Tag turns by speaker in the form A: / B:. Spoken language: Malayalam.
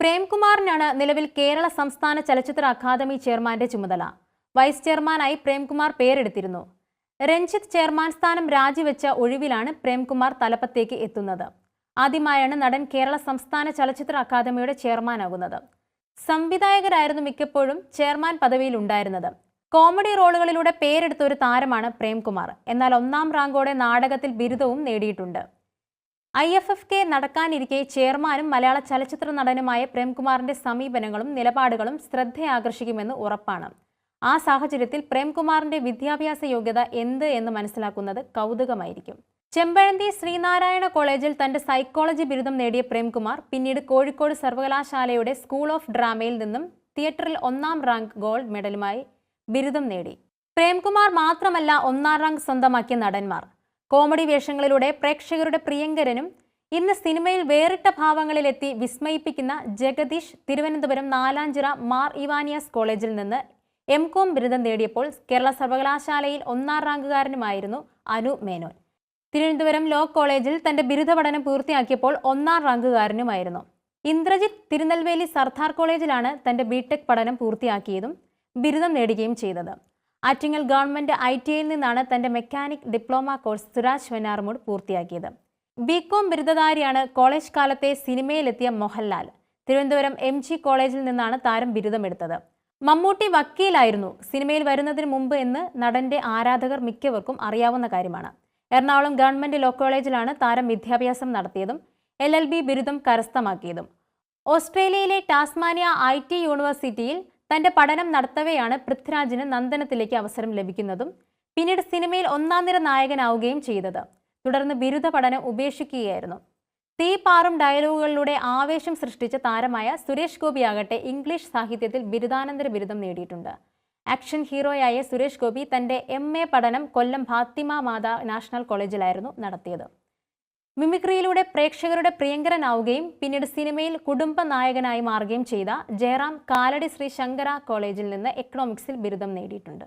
A: പ്രേംകുമാറിനാണ് നിലവിൽ കേരള സംസ്ഥാന ചലച്ചിത്ര അക്കാദമി ചെയർമാന്റെ ചുമതല. വൈസ് ചെയർമാനായി പ്രേംകുമാർ പേരെടുത്തിരുന്നു. രഞ്ജിത്ത് ചെയർമാൻ സ്ഥാനം രാജിവെച്ച ഒഴിവിലാണ് പ്രേംകുമാർ തലപ്പത്തേക്ക് എത്തുന്നത്. ആദ്യമായാണ് നടൻ കേരള സംസ്ഥാന ചലച്ചിത്ര അക്കാദമിയുടെ ചെയർമാനാകുന്നത്. സംവിധായകരായിരുന്നു മിക്കപ്പോഴും ചെയർമാൻ പദവിയിൽ ഉണ്ടായിരുന്നത്. കോമഡി റോളുകളിലൂടെ പേരെടുത്ത ഒരു താരമാണ് പ്രേംകുമാർ. എന്നാൽ ഒന്നാം റാങ്കോടെ നാടകത്തിൽ ബിരുദവും നേടിയിട്ടുണ്ട്. IFFK നടക്കാനിരിക്കെ ചെയർമാനും മലയാള ചലച്ചിത്ര നടനുമായ പ്രേംകുമാറിന്റെ സമീപനങ്ങളും നിലപാടുകളും ശ്രദ്ധയാകർഷിക്കുമെന്ന് ഉറപ്പാണ്. ആ സാഹചര്യത്തിൽ പ്രേംകുമാറിന്റെ വിദ്യാഭ്യാസ യോഗ്യത എന്ത് എന്ന് മനസ്സിലാക്കുന്നത് കൗതുകമായിരിക്കും. ചെമ്പഴന്തി ശ്രീനാരായണ കോളേജിൽ തന്റെ സൈക്കോളജി ബിരുദം നേടിയ പ്രേംകുമാർ പിന്നീട് കോഴിക്കോട് സർവകലാശാലയുടെ സ്കൂൾ ഓഫ് ഡ്രാമയിൽ നിന്നും തിയേറ്ററിൽ 1ാം റാങ്ക് ഗോൾഡ് മെഡലുമായി ബിരുദം നേടി. പ്രേംകുമാർ മാത്രമല്ല ഒന്നാം റാങ്ക് സ്വന്തമാക്കിയ നടന്മാർ. കോമഡി വേഷങ്ങളിലൂടെ പ്രേക്ഷകരുടെ പ്രിയങ്കരനും ഇന്ന് സിനിമയിൽ വേറിട്ട ഭാവങ്ങളിലെത്തി വിസ്മയിപ്പിക്കുന്ന ജഗദീഷ് തിരുവനന്തപുരം നാലാഞ്ചിറ മാർ ഇവാനിയാസ് കോളേജിൽ നിന്ന് MCom ബിരുദം നേടിയപ്പോൾ കേരള സർവകലാശാലയിൽ 1ാം റാങ്കുകാരനുമായിരുന്നു അനു മേനോൻ. തിരുവനന്തപുരം ലോ കോളേജിൽ തന്റെ ബിരുദ പഠനം പൂർത്തിയാക്കിയപ്പോൾ 1ാം റാങ്കുകാരനുമായിരുന്നു. ഇന്ദ്രജിത്ത് തിരുനെൽവേലി സർദാർ കോളേജിലാണ് തന്റെ BTech പഠനം പൂർത്തിയാക്കിയതും ബിരുദം നേടുകയും ചെയ്തത്. ആറ്റിങ്ങൽ ഗവൺമെന്റ് ITIയിൽ നിന്നാണ് തന്റെ mechanic diploma course Suraj Venjaramoodu പൂർത്തിയാക്കിയത്. BCom ബിരുദധാരിയാണ് കോളേജ് കാലത്തെ സിനിമയിലെത്തിയ മോഹൻലാൽ. തിരുവനന്തപുരം MG കോളേജിൽ നിന്നാണ് താരം ബിരുദമെടുത്തത്. മമ്മൂട്ടി വക്കീലായിരുന്നു സിനിമയിൽ വരുന്നതിന് മുമ്പ് എന്ന് നടന്റെ ആരാധകർ മിക്കവർക്കും അറിയാവുന്ന കാര്യമാണ്. എറണാകുളം ഗവൺമെന്റ് ലോ കോളേജിലാണ് താരം വിദ്യാഭ്യാസം നടത്തിയതും LLB ബിരുദം കരസ്ഥമാക്കിയതും. ഓസ്ട്രേലിയയിലെ ടാസ്മാനിയ IT യൂണിവേഴ്സിറ്റിയിൽ തന്റെ പഠനം നടത്തവെയാണ് പൃഥ്വിരാജിന് നന്ദനത്തിലേക്ക് അവസരം ലഭിക്കുന്നതും പിന്നീട് സിനിമയിൽ 1ാം നിര നായകനാവുകയും ചെയ്തത്. തുടർന്ന് ബിരുദ പഠനം ഉപേക്ഷിക്കുകയായിരുന്നു. തീ പാറും ഡയലോഗുകളിലൂടെ ആവേശം സൃഷ്ടിച്ച താരമായ സുരേഷ് ഗോപിയാകട്ടെ ഇംഗ്ലീഷ് സാഹിത്യത്തിൽ ബിരുദാനന്തര ബിരുദം നേടിയിട്ടുണ്ട്. ആക്ഷൻ ഹീറോയായ സുരേഷ് ഗോപി തന്റെ MA പഠനം കൊല്ലം ഫാത്തിമ മാതാ നാഷണൽ കോളേജിലായിരുന്നു നടത്തിയത്. മിമിക്രിയിലൂടെ പ്രേക്ഷകരുടെ പ്രിയങ്കരനാവുകയും പിന്നീട് സിനിമയിൽ കുടുംബ നായകനായി മാറുകയും ചെയ്ത ജയറാം കാലടി ശ്രീ ശങ്കര കോളേജിൽ നിന്ന് എക്കണോമിക്സിൽ ബിരുദം നേടിയിട്ടുണ്ട്.